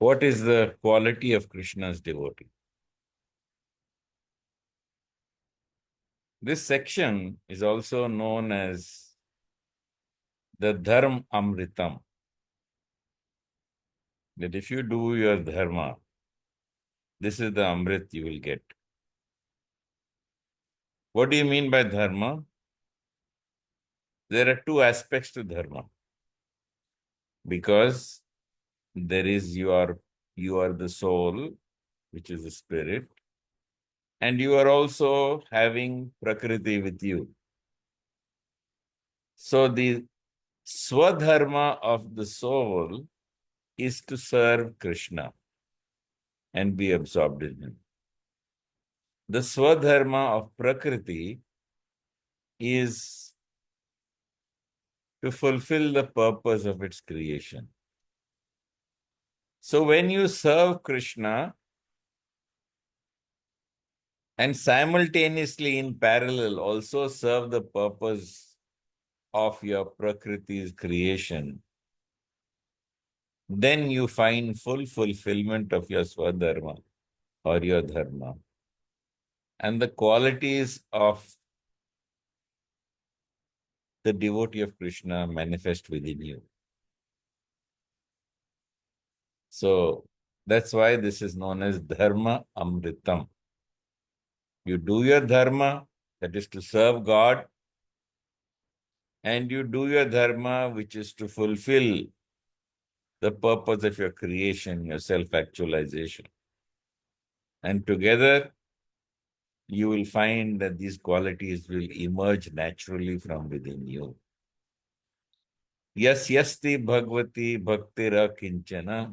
What is the quality of Krishna's devotee? This section is also known as the Dharma Amritam. That if you do your dharma, this is the Amrit you will get. What do you mean by dharma? There are two aspects to dharma. Because there is you are the soul, which is the spirit, and you are also having Prakriti with you. So the swadharma of the soul is to serve Krishna and be absorbed in him. The swadharma of Prakriti is to fulfill the purpose of its creation. So when you serve Krishna and simultaneously in parallel also serve the purpose of your Prakriti's creation, then you find full fulfillment of your swadharma or your dharma. And the qualities of the devotee of Krishna manifest within you. So that's why this is known as Dharma Amritam. You do your dharma, that is to serve God, and you do your dharma, which is to fulfill the purpose of your creation, your self-actualization. And together, you will find that these qualities will emerge naturally from within you. Yas yasti bhagavati bhaktira kinchana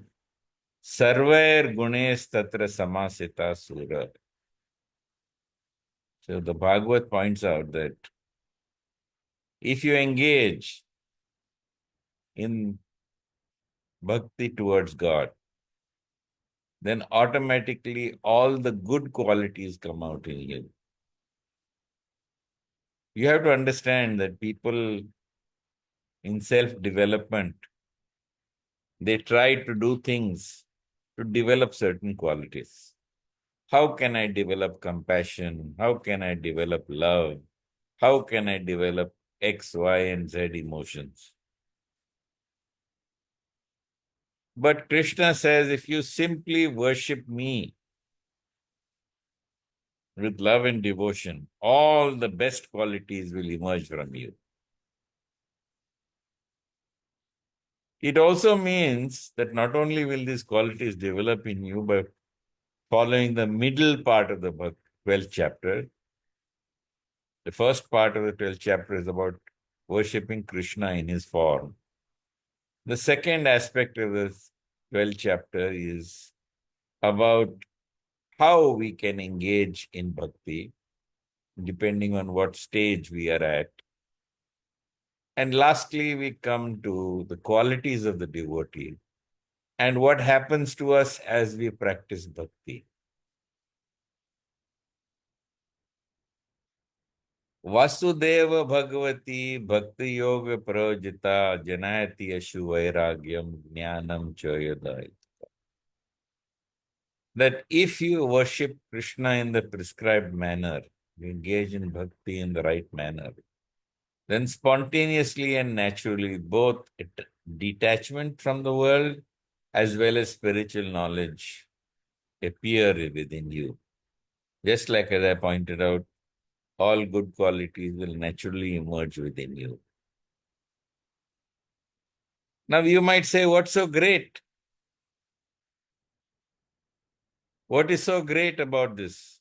sarvair gunes tatra samasita sura. So the Bhagavad points out that if you engage in bhakti towards God, then automatically all the good qualities come out in you. You have to understand that people in self-development, they try to do things to develop certain qualities. How can I develop compassion? How can I develop love? How can I develop X, Y, and Z emotions? But Krishna says, if you simply worship me with love and devotion, all the best qualities will emerge from you. It also means that not only will these qualities develop in you, but following the middle part of the book, 12th chapter, the first part of the 12th chapter is about worshipping Krishna in his form. The second aspect of this 12th chapter is about how we can engage in bhakti, depending on what stage we are at. And lastly, we come to the qualities of the devotee and what happens to us as we practice bhakti. Vasudeva Bhagavati Bhakti Yoga Prajita Janayati Ashu Vairagyam Jnanam Choyadai. That if you worship Krishna in the prescribed manner, you engage in bhakti in the right manner, then spontaneously and naturally both detachment from the world as well as spiritual knowledge appear within you. Just like as I pointed out, all good qualities will naturally emerge within you. Now you might say, what's so great? What is so great about this?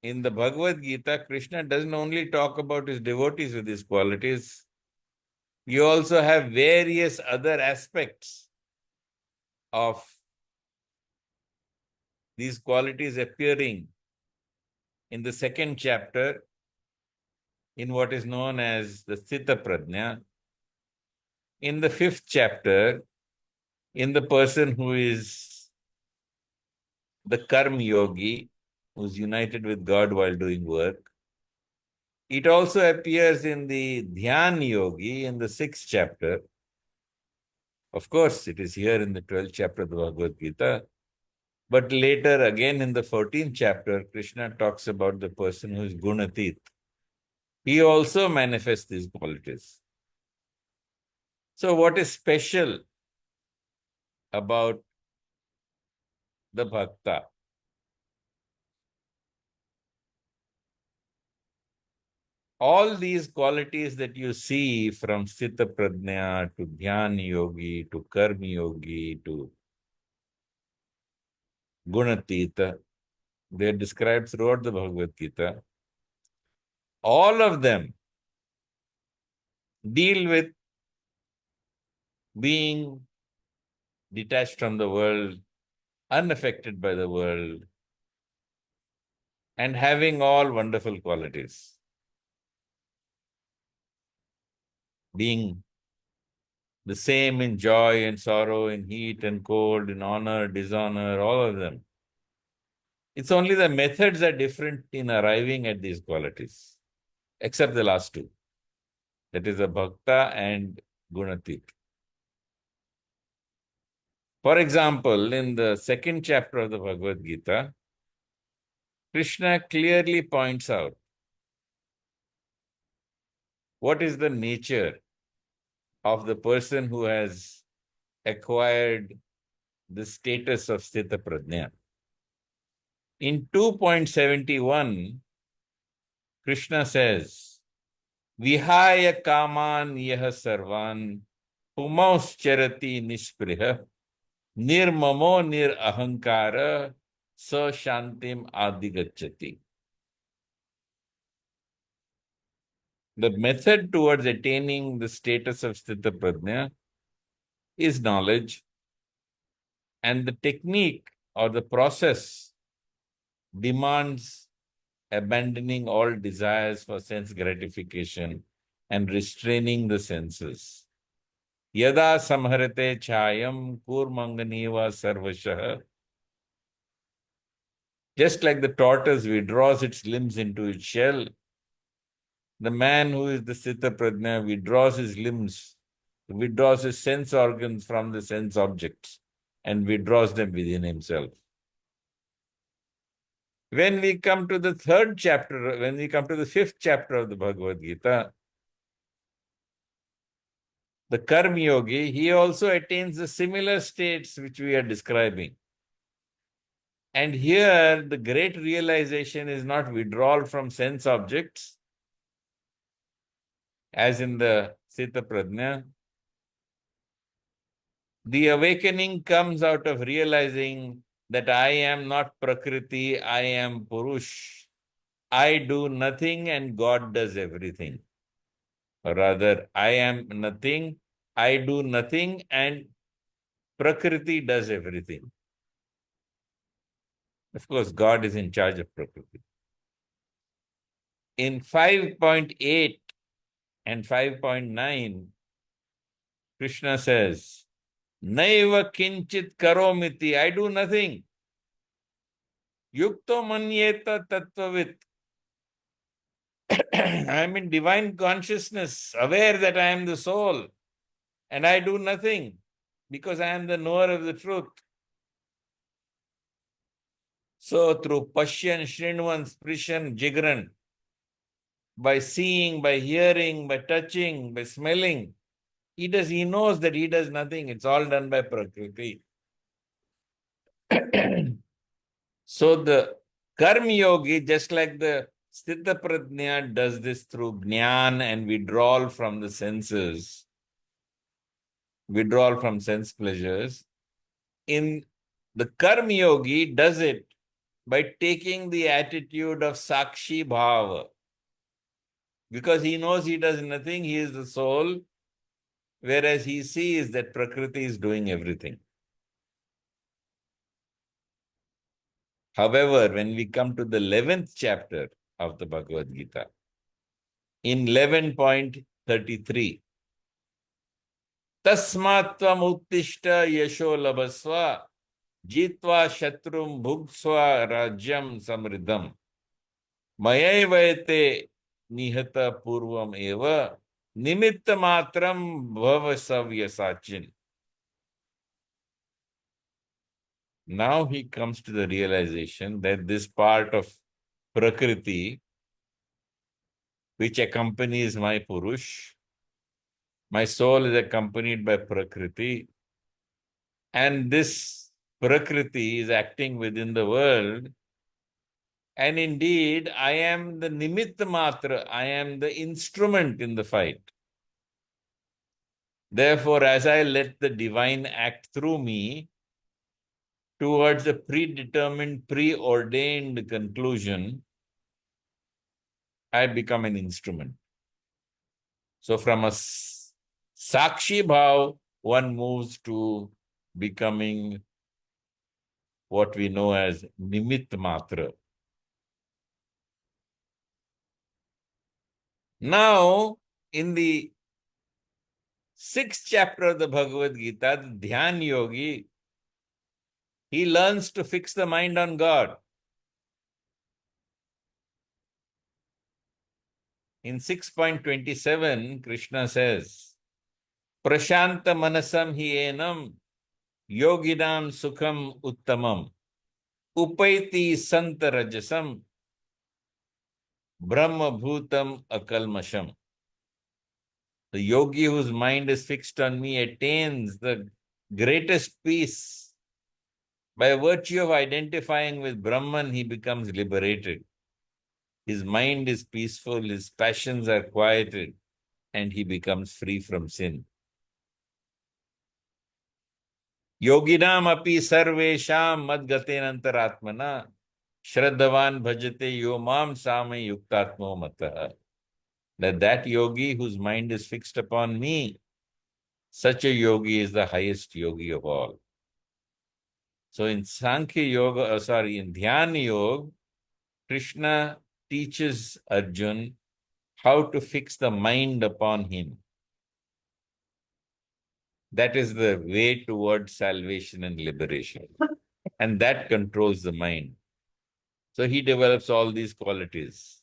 In the Bhagavad-Geeta, Krishna doesn't only talk about his devotees with these qualities. You also have various other aspects of these qualities appearing in the second chapter in what is known as the Sthita Prajna. In the fifth chapter, in the person who is the Karma Yogi, who's united with God while doing work. It also appears in the Dhyan Yogi in the sixth chapter. Of course, it is here in the 12th chapter of the Bhagavad-Gita. But later, again in the 14th chapter, Krishna talks about the person who is gunatit. He also manifests these qualities. So what is special about the bhakta? All these qualities that you see, from Sthita Prajna to Dhyan Yogi to Karma Yogi to Gunatita, they are described throughout the Bhagavad Gita. All of them deal with being detached from the world, unaffected by the world, and having all wonderful qualities. Being the same in joy and sorrow, in heat and cold, in honor, dishonor, all of them. It's only the methods are different in arriving at these qualities, except the last two. That is the bhakta and gunatit. For example, in the second chapter of the Bhagavad Gita, Krishna clearly points out what is the nature of the person who has acquired the status of Sthita Prajna. In 2.71, Krishna says, Vihaya kaman yaha sarvan pumaus-charati nispriha nirmamo nir-ahankara sa shantim adigacchati. The method towards attaining the status of Sthita Prajna is knowledge, and the technique or the process demands abandoning all desires for sense gratification and restraining the senses. Yada samharate chayam kurmanganiva sarvashah. Just like the tortoise withdraws its limbs into its shell, the man who is the Sthita Prajna withdraws his limbs, withdraws his sense organs from the sense objects and withdraws them within himself. When we come to the third chapter, when we come to the fifth chapter of the Bhagavad-Gita, the Karma Yogi, he also attains the similar states which we are describing. And here, the great realization is not withdrawal from sense objects, as in the Sthita Prajna. The awakening comes out of realizing that I am not Prakriti, I am Purush. I do nothing and God does everything. Or rather, I am nothing, I do nothing, and Prakriti does everything. Of course, God is in charge of Prakriti. In 5.8 and 5.9, Krishna says, Naiva kinchit karomiti, I do nothing. Yukto manyeta tattvavit. I am in divine consciousness, aware that I am the soul, and I do nothing because I am the knower of the truth. So through Pashyan, Shrinvan, Sprishan, Jigran, by seeing, by hearing, by touching, by smelling, he knows that he does nothing. It's all done by Prakriti. So the Karma Yogi, just like the Sthita Prajna, does this through Jnana and withdrawal from the senses, withdrawal from sense pleasures. In the Karma Yogi does it by taking the attitude of Sakshi Bhava. Because he knows he does nothing, he is the soul, whereas he sees that Prakriti is doing everything. However, when we come to the 11th chapter of the Bhagavad Gita, in 11.33, Tasmatvam uttishta yasho labasva jitva shatrum bhugsva rajyam samridham mayaivaite nihata purvam eva nimitta matram bhava savyasachin. Now he comes to the realization that this part of Prakriti, which accompanies my Purush, my soul is accompanied by Prakriti, and this Prakriti is acting within the world. And indeed, I am the nimitta matra, I am the instrument in the fight. Therefore, as I let the divine act through me towards a predetermined, preordained conclusion, I become an instrument. So from a Sakshi Bhav, one moves to becoming what we know as Nimit Matra. Now, in the 6th chapter of the Bhagavad-Gita, the Dhyan Yogi, he learns to fix the mind on God. In 6.27, Krishna says, Prashanta manasam hi enam yoginam sukham uttamam upaiti santa rajasam brahma bhutam akalmasham. The yogi whose mind is fixed on me attains the greatest peace. By virtue of identifying with Brahman, he becomes liberated. His mind is peaceful, his passions are quieted, and he becomes free from sin. Yoginam api sarvesham madgatenantaratmana shraddhavan bhajate yomam samay yuktatmo matah. That yogi whose mind is fixed upon me, such a yogi is the highest yogi of all. So in Sankhya Yoga, in Dhyana Yoga, Krishna teaches Arjun how to fix the mind upon him. That is the way towards salvation and liberation. And that controls the mind. So he develops all these qualities.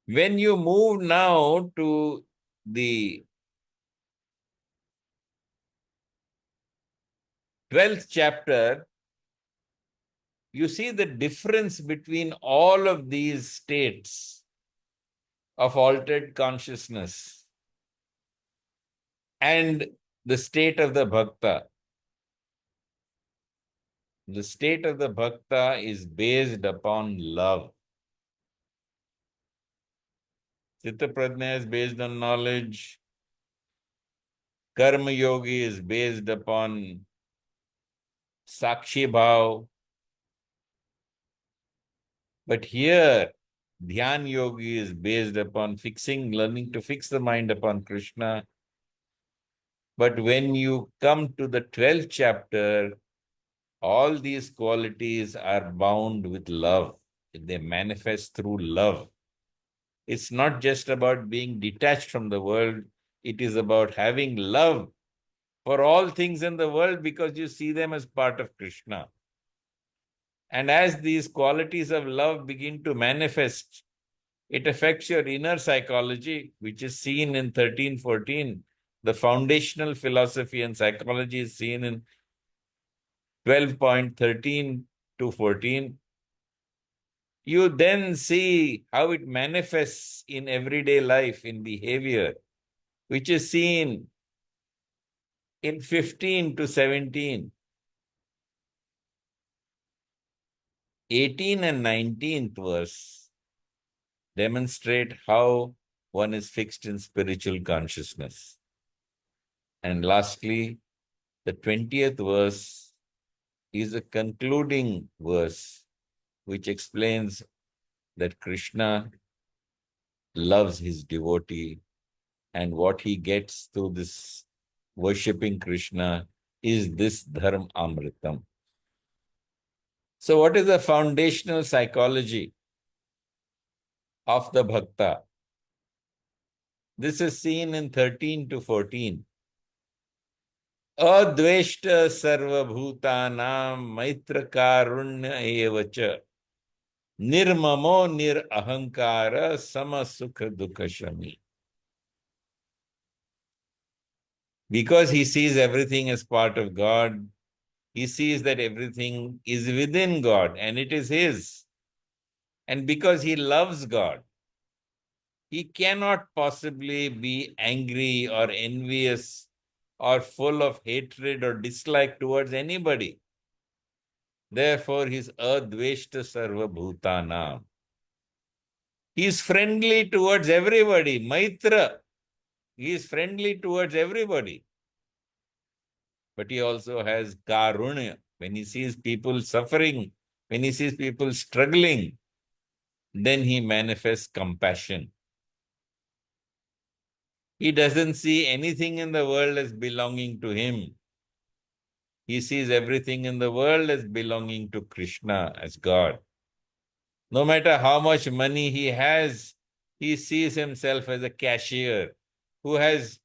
When you move now to the 12th chapter, you see the difference between all of these states of altered consciousness and the state of the bhakta. The state of the bhakta is based upon love. Chitta Prajna is based on knowledge. Karma Yogi is based upon Sakshi Bhav. But here, Dhyan Yogi is based upon learning to fix the mind upon Krishna. But when you come to the 12th chapter, all these qualities are bound with love. They manifest through love. It's not just about being detached from the world. It is about having love for all things in the world because you see them as part of Krishna. And as these qualities of love begin to manifest, it affects your inner psychology, which is seen in 13-14. The foundational philosophy and psychology is seen in 12.13 to 14. You then see how it manifests in everyday life, in behavior, which is seen in 15 to 17. 18 and 19th verse demonstrate how one is fixed in spiritual consciousness. And lastly, the 20th verse is a concluding verse which explains that Krishna loves his devotee and what he gets through this worshipping Krishna is this Dharma Amritam. So what is the foundational psychology of the Bhakta? This is seen in 13 to 14. Adveshta sarvabhutanam maitra karunya evacha nirmamo nir ahankara sama sukha dukha shami. Because he sees everything as part of God, he sees that everything is within God and it is his. And because he loves God, he cannot possibly be angry or envious or full of hatred or dislike towards anybody. Therefore, he's adveshta sarva bhutanam. He is friendly towards everybody. Maitra. He is friendly towards everybody. But he also has karunya. When he sees people suffering, when he sees people struggling, then he manifests compassion. He doesn't see anything in the world as belonging to him. He sees everything in the world as belonging to Krishna, as God. No matter how much money he has, he sees himself as a cashier who has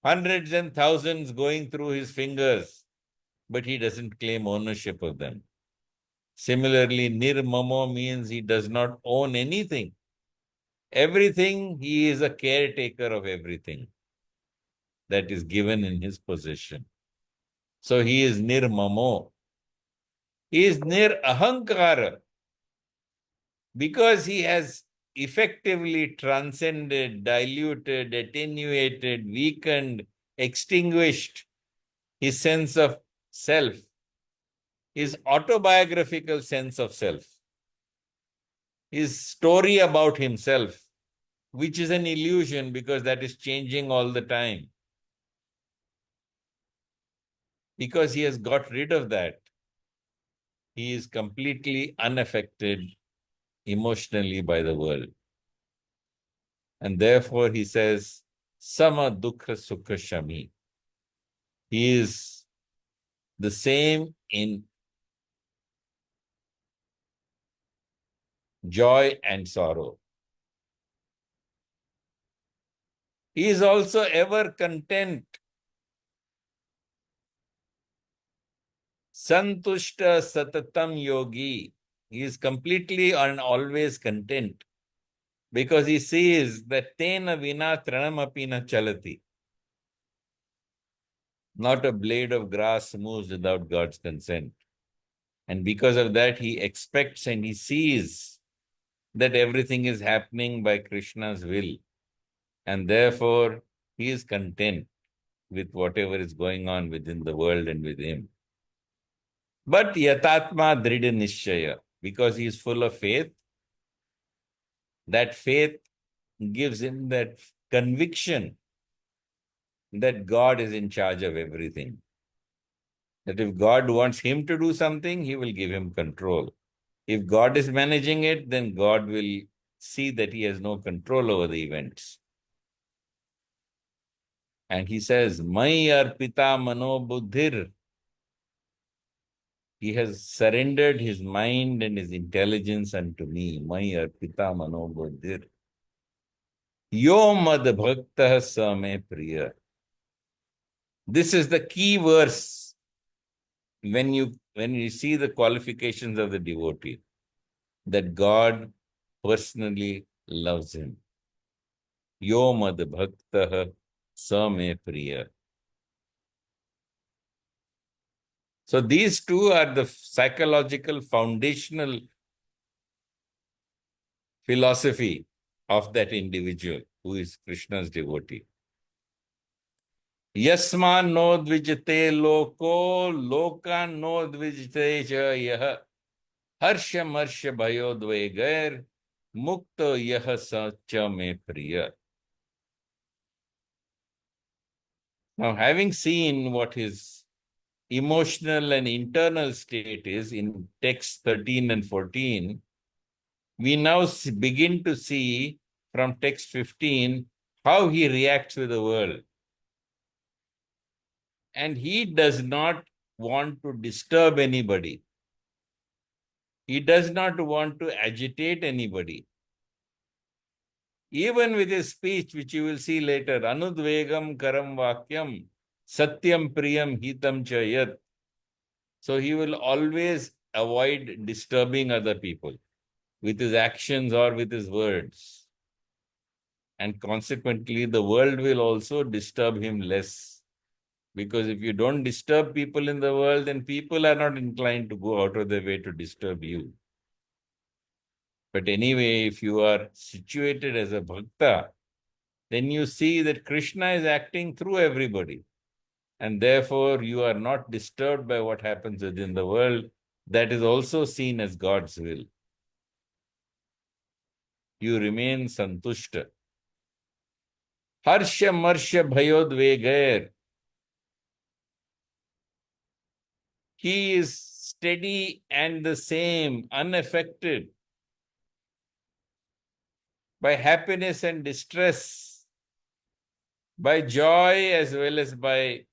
hundreds and thousands going through his fingers, but he doesn't claim ownership of them. Similarly, nirmamo means he does not own anything. Everything, he is a caretaker of everything that is given in his possession. So he is nirmamo. He is nir ahankara because he has effectively transcended, diluted, attenuated, weakened, extinguished his sense of self, his autobiographical sense of self, his story about himself, which is an illusion because that is changing all the time. Because he has got rid of that, he is completely unaffected emotionally by the world. And therefore he says, Sama Dukha Sukha Shami. He is the same in joy and sorrow. He is also ever content. Santushta Satatam Yogi. He is completely and always content because he sees that Tena Vina Tranamapina Chalati. Not a blade of grass moves without God's consent. And because of that, he expects and he sees that everything is happening by Krishna's will. And therefore, he is content with whatever is going on within the world and with him. But yatatma dridha nishchaya, because he is full of faith, that faith gives him that conviction that God is in charge of everything. That if God wants him to do something, he will give him control. If God is managing it, then God will see that he has no control over the events. And he says, Mai arpita mano buddhir. He has surrendered his mind and his intelligence unto me. Mai arpita mano buddhir. Yo mad bhaktah sa me priya. This is the key verse when you see the qualifications of the devotee, that God personally loves him. Yo mad bhaktah sa me priya. So these two are the psychological foundational philosophy of that individual who is Krishna's devotee. Yasman no dvijate loko, loka no dvijate yah, harsha marsha bhayo dve gair, mukta yah sacha me priya. Now, having seen what his emotional and internal state is in text 13 and 14, we now begin to see from text 15 how he reacts with the world. And he does not want to disturb anybody. He does not want to agitate anybody. Even with his speech, which you will see later, Anudvegam karam vakyam, satyam priyam hitam chayat. So he will always avoid disturbing other people with his actions or with his words. And consequently, the world will also disturb him less. Because if you don't disturb people in the world, then people are not inclined to go out of their way to disturb you. But anyway, if you are situated as a bhakta, then you see that Krishna is acting through everybody. And therefore, you are not disturbed by what happens within the world. That is also seen as God's will. You remain santushta. Harsha marsha bhayodvegair. He is steady and the same, unaffected by happiness and distress, by joy as well as by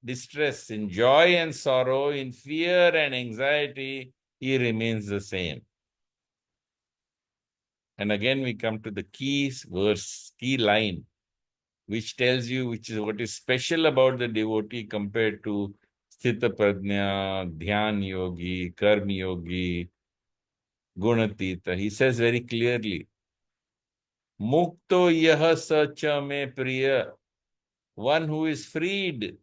distress. In joy and sorrow, in fear and anxiety, he remains the same. And again, we come to the key verse, key line, which tells you which is what is special about the devotee compared to Sthita Prajna, Dhyan Yogi, Karma Yogi, Gunatita. He says very clearly, Mukto yaha sacha me priya, one who is freed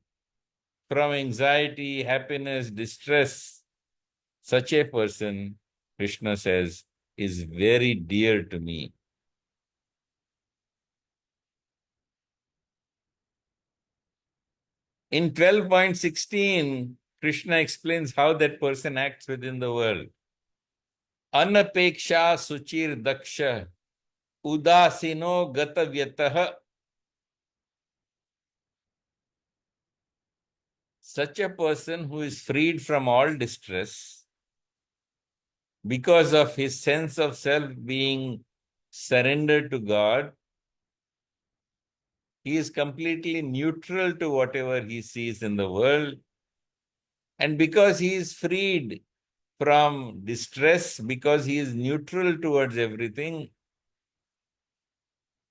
from anxiety, happiness, distress. Such a person, Krishna says, is very dear to me. In 12.16, Krishna explains how that person acts within the world. Anapeksha suchir daksha udasino gatavyatah. Such a person who is freed from all distress because of his sense of self being surrendered to God, he is completely neutral to whatever he sees in the world. And because he is freed from distress, because he is neutral towards everything,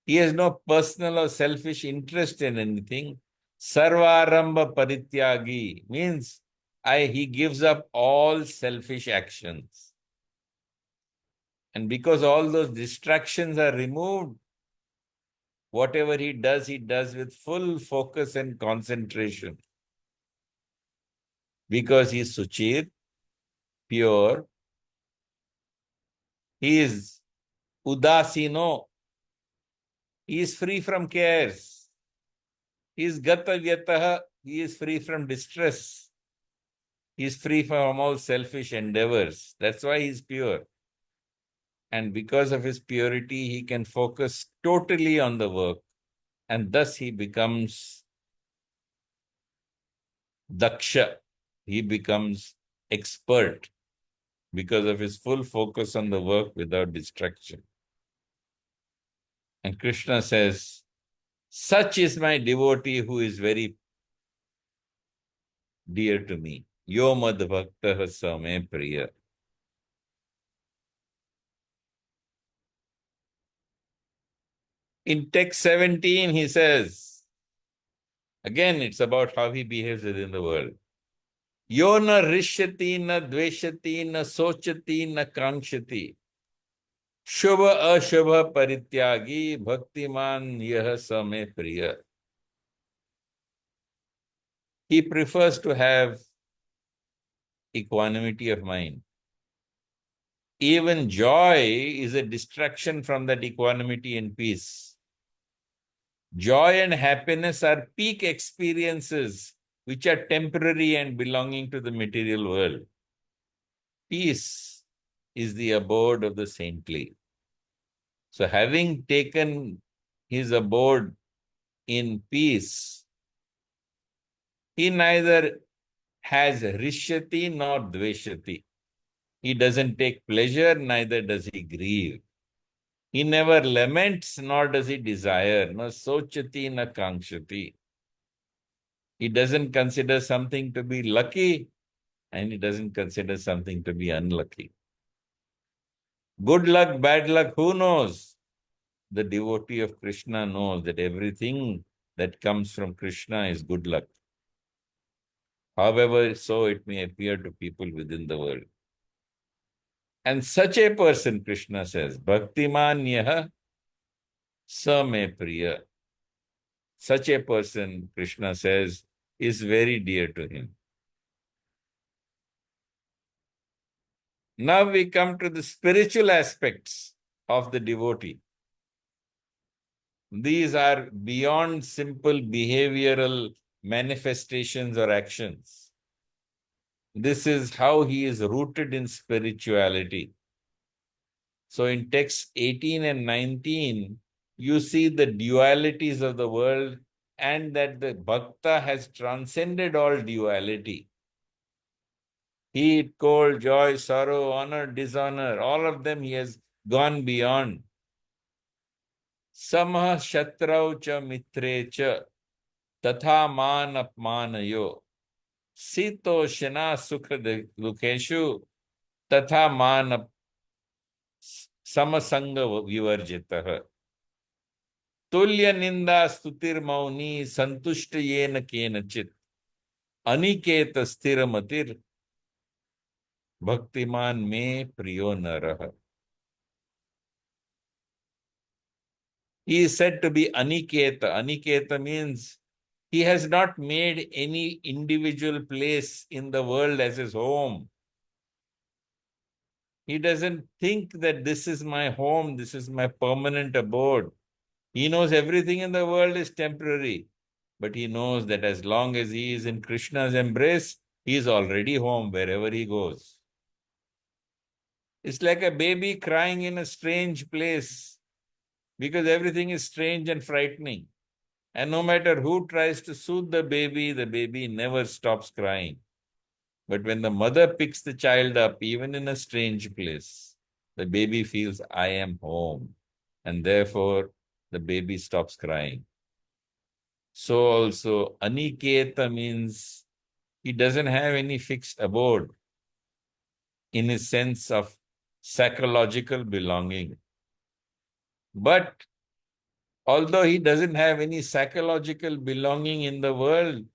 he has no personal or selfish interest in anything. Sarvaramba parityagi means he gives up all selfish actions. And because all those distractions are removed, whatever he does with full focus and concentration. Because he is suchir, pure, he is udasino, he is free from cares. He is gatavyataha, he is free from distress. He is free from all selfish endeavors. That's why he is pure. And because of his purity, he can focus totally on the work. And thus he becomes daksha. He becomes expert because of his full focus on the work without distraction. And Krishna says, such is my devotee who is very dear to me. Yo mad bhaktaha same priya. In text 17, he says, again, it's about how he behaves within the world. Yo na rishyati, na dveshati, na sochati, na kankshati. Shubha ashubha parityagi, bhaktiman yah same priya. He prefers to have equanimity of mind. Even joy is a distraction from that equanimity and peace. Joy and happiness are peak experiences which are temporary and belonging to the material world. Peace is the abode of the saintly. So having taken his abode in peace, he neither has rishyati nor dveshati. He doesn't take pleasure, neither does he grieve. He never laments, nor does he desire. No sochati, na kankshati. He doesn't consider something to be lucky, and he doesn't consider something to be unlucky. Good luck, bad luck, who knows? The devotee of Krishna knows that everything that comes from Krishna is good luck. However, so it may appear to people within the world. And such a person, Krishna says, Bhaktiman yaha sa me priya. Such a person, Krishna says, is very dear to him. Now we come to the spiritual aspects of the devotee. These are beyond simple behavioral manifestations or actions. This is how he is rooted in spirituality. So in texts 18 and 19, you see the dualities of the world and that the bhakta has transcended all duality. Heat, cold, joy, sorrow, honor, dishonor, all of them he has gone beyond. Samah shatrau cha mitre cha tatha man apmanayo sito shana sukha dukeshu tatha man samasanga vivarjitah. तुल्य निंदा स्तुतिर मौनी संतुष्ट येन केनचित अनिकेत स्थिर मतिर भक्तिमान में प्रियो नरः. He is said to be Aniketa. Aniketa means he has not made any individual place in the world as his home. He doesn't think that this is my home, this is my permanent abode. He knows everything in the world is temporary, but he knows that as long as he is in Krishna's embrace, he is already home wherever he goes. It's like a baby crying in a strange place because everything is strange and frightening. And no matter who tries to soothe the baby never stops crying. But when the mother picks the child up, even in a strange place, the baby feels, I am home. And therefore, the baby stops crying. So also, Aniketa means he doesn't have any fixed abode in his sense of psychological belonging. But although he doesn't have any psychological belonging in the world,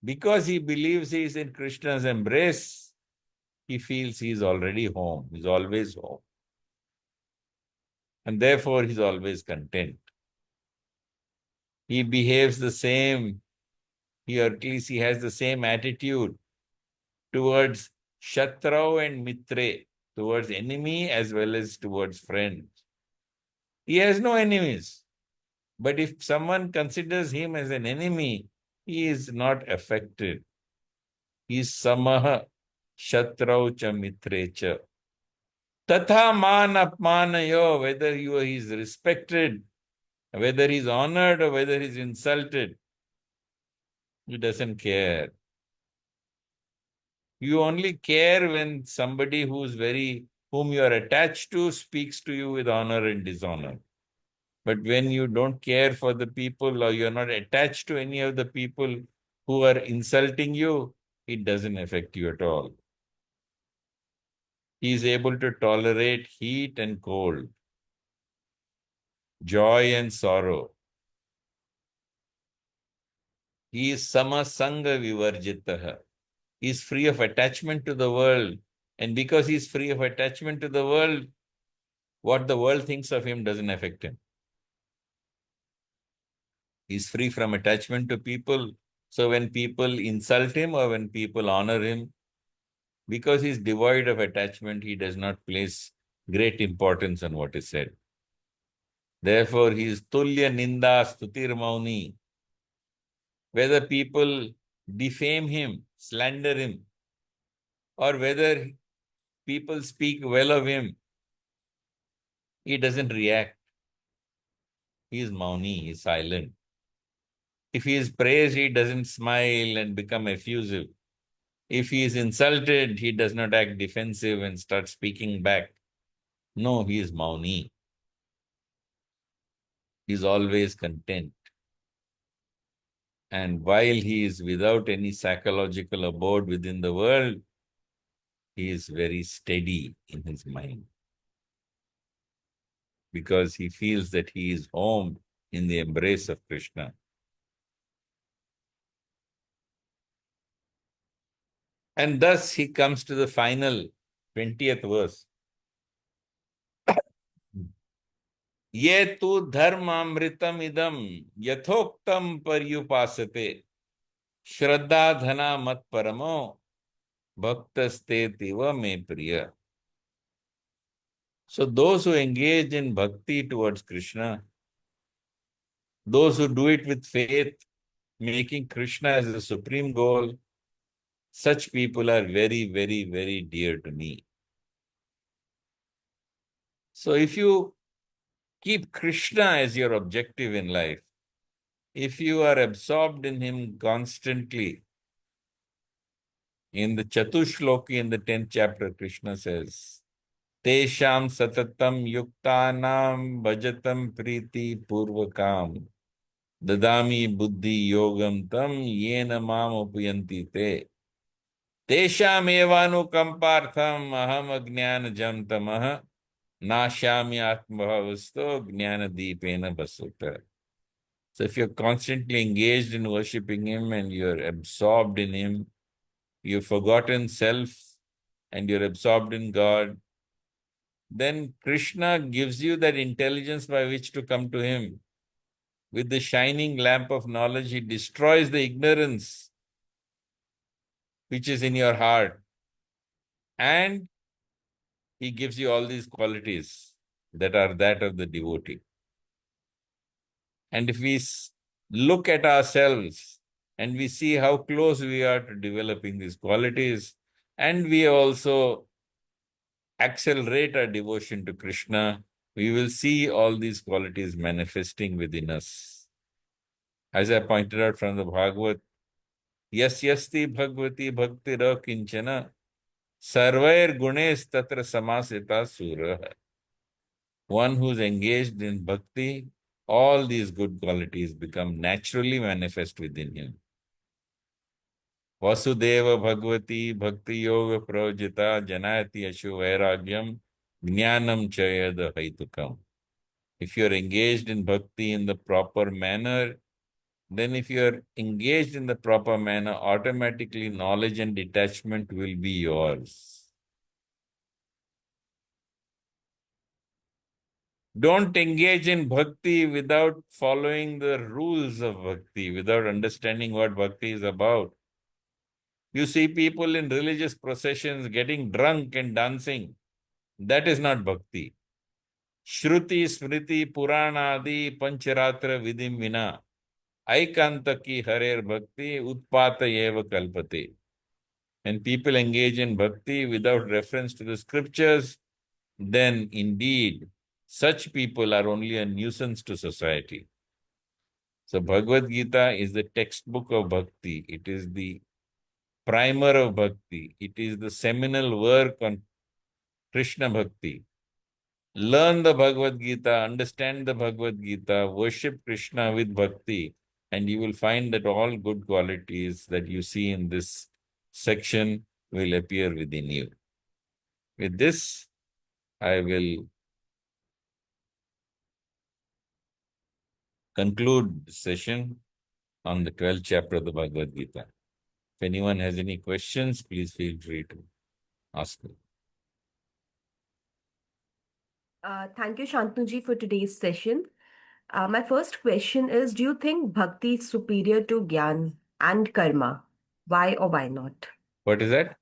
because he believes he is in Krishna's embrace, he feels he is already home. He's always home. And therefore, he's always content. He behaves the same, or at least he has the same attitude towards Shatrau and Mitre, towards enemy as well as towards friends. He has no enemies. But if someone considers him as an enemy, he is not affected. He is samaha shatrau cha mitre cha. Tatha man apmanayo, whether he is respected, whether he is honored or whether he is insulted, he doesn't care. You only care when somebody whom you are attached to speaks to you with honor and dishonor. But when you don't care for the people or you're not attached to any of the people who are insulting you, it doesn't affect you at all. He is able to tolerate heat and cold, joy and sorrow. He is samasanga vivarjitaha. He is free of attachment to the world. And because he is free of attachment to the world, what the world thinks of him doesn't affect him. He is free from attachment to people. So when people insult him or when people honor him, because he is devoid of attachment, he does not place great importance on what is said. Therefore, he is tulya ninda stutir mauni. Whether people defame him, slander him, or whether people speak well of him, he doesn't react. He is mauni, he is silent. If he is praised, he doesn't smile and become effusive. If he is insulted, he does not act defensive and start speaking back. No, he is mauni. He is always content. And while he is without any psychological abode within the world, he is very steady in his mind because he feels that he is home in the embrace of Krishna. And thus he comes to the final 20th verse. ये tu dharmamritam idam yathoktam paryupasate shraddha dhana mat paramo bhaktaste tiva me priya. So those who engage in bhakti towards Krishna, those who do it with faith, making Krishna as the supreme goal, such people are very, very, very dear to me. So if you keep Krishna as your objective in life, if you are absorbed in him constantly, in the Chatushloki in the 10th chapter, Krishna says, Tesham satatam yuktanam bhajatam priti purvakam dadami buddhi yogam tam yena mam upayanti te tesham evanukampartham aham ajnanajam tamah nashami atmabhavasto jnana deepena basutta. So if you're constantly engaged in worshipping him and you're absorbed in him, you've forgotten self and you're absorbed in God, then Krishna gives you that intelligence by which to come to him. With the shining lamp of knowledge, he destroys the ignorance which is in your heart. And he gives you all these qualities that are that of the devotee. And if we look at ourselves and we see how close we are to developing these qualities, and we also accelerate our devotion to Krishna, we will see all these qualities manifesting within us. As I pointed out from the Bhagavad, Yasyasti Bhagavati Bhakti Ra Kinchana Sarvair Gunes Tatra Samasita Sura. One who is engaged in bhakti, all these good qualities become naturally manifest within him. Vasudeva Bhagavati Bhakti Yoga Projita Janayati Ashu Vairagyam Jnanam Chayada Haitukam. If you're engaged in bhakti in the proper manner, then if you're engaged in the proper manner, automatically knowledge and detachment will be yours. Don't engage in bhakti without following the rules of bhakti, without understanding what bhakti is about. You see people in religious processions getting drunk and dancing. That is not bhakti. Shruti, Smriti, Puranadi, Pancharatra, Vidim Vina. Aikantaki Harer Bhakti, Utpata Eva Kalpate. When people engage in bhakti without reference to the scriptures, then indeed such people are only a nuisance to society. So Bhagavad-Geeta is the textbook of bhakti. It is the primer of bhakti. It is the seminal work on Krishna bhakti. Learn the Bhagavad-Gita, understand the Bhagavad-Gita, worship Krishna with bhakti, and you will find that all good qualities that you see in this section will appear within you. With this, I will conclude the session on the 12th chapter of the Bhagavad Gita. If anyone has any questions, please feel free to ask me. Thank you, Shantanuji, for today's session. My first question is, do you think bhakti is superior to gyan and karma? Why or why not? What is that?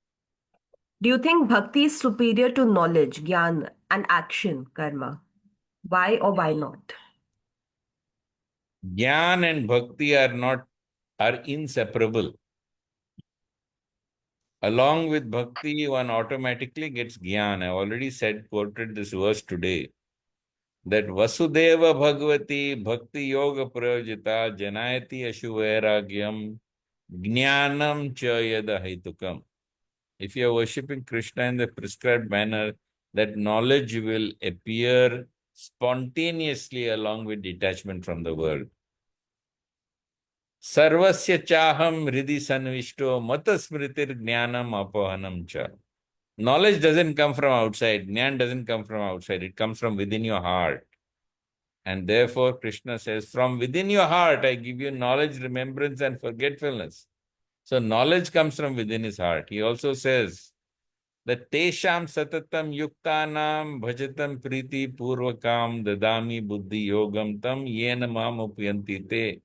Do you think bhakti is superior to knowledge, gyan, and action, karma? Why or why not? Jnana and bhakti are inseparable. Along with bhakti, one automatically gets jnana. I already quoted this verse today, that Vasudeva Bhagavati Bhakti Yoga Prayojita Janayati Ashuvairagyam Jnanam Cha Yada Haitukam. If you are worshipping Krishna in the prescribed manner, that knowledge will appear spontaneously along with detachment from the world. Sarvasya chaham hridi sanvishto matasmritir jnanam apahanam cha. Knowledge doesn't come from outside. Jnana doesn't come from outside. It comes from within your heart. And therefore, Krishna says, from within your heart, I give you knowledge, remembrance, and forgetfulness. So knowledge comes from within his heart. He also says that tesham satatam yuktanam bhajatam priti purvakam dadami buddhi yogam tam yena mam upyanti te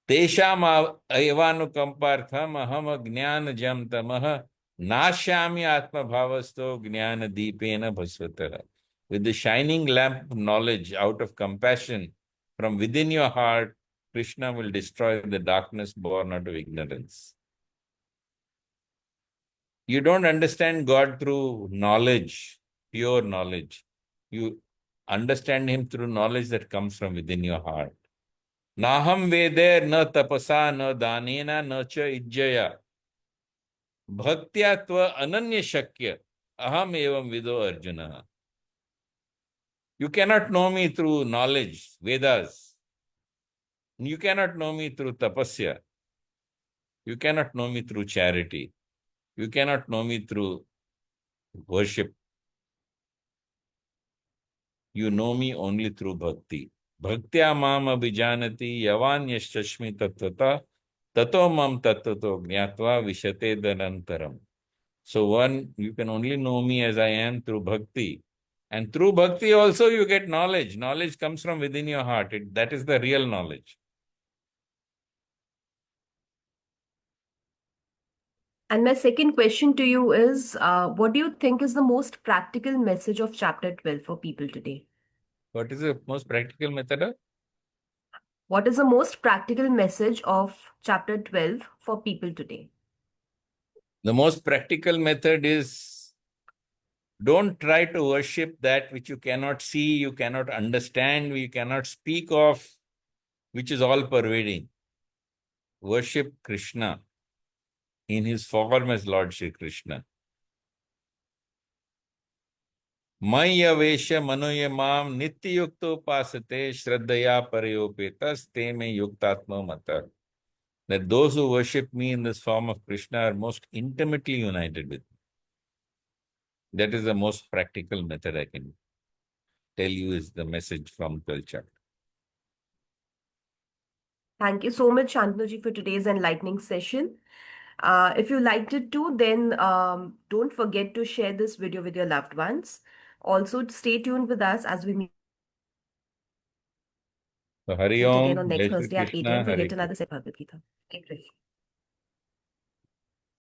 tesham evanukampartham aham jnanajam tamah nashyami atma bhavasto jnana deepena bhasvatah. With the shining lamp of knowledge out of compassion from within your heart, Krishna will destroy the darkness born out of ignorance. You don't understand God through knowledge, pure knowledge. You understand Him through knowledge that comes from within your heart. Naham vede na tapasa na danena na cha ijjaya. Bhaktya tva ananya shakya. Aham evam vido Arjuna. You cannot know me through knowledge, Vedas. You cannot know me through tapasya. You cannot know me through charity. You cannot know me through worship. You know me only through bhakti. Bhaktya mam abhijanati yavan yashashmi tattvata tato mam tattvato jnatva vishate danantaram. So one, you can only know me as I am through bhakti. And through bhakti also you get knowledge. Knowledge comes from within your heart. That is the real knowledge. And my second question to you is, what do you think is the most practical message of chapter 12 for people today? What is the most practical method? What is the most practical message of chapter 12 for people today? The most practical method is don't try to worship that which you cannot see, you cannot understand, you cannot speak of, which is all pervading. Worship Krishna in his form as Lord Shri Krishna. Maya Vesha Manoyamam Nityayukto Pasate Shraddhaya Parayopetas Te Me Yuktatma Mata. That those who worship me in this form of Krishna are most intimately united with me. That is the most practical method I can tell you is the message from 12th chapter. Thank you so much, Shantanu for today's enlightening session. If you liked it too, then don't forget to share this video with your loved ones. Also, stay tuned with us as we meet again on next Thursday at 8 a.m. for So yet Hari another Om, set Jai of Shri Bhagavad Gita. Krishna, Hari Stay fresh.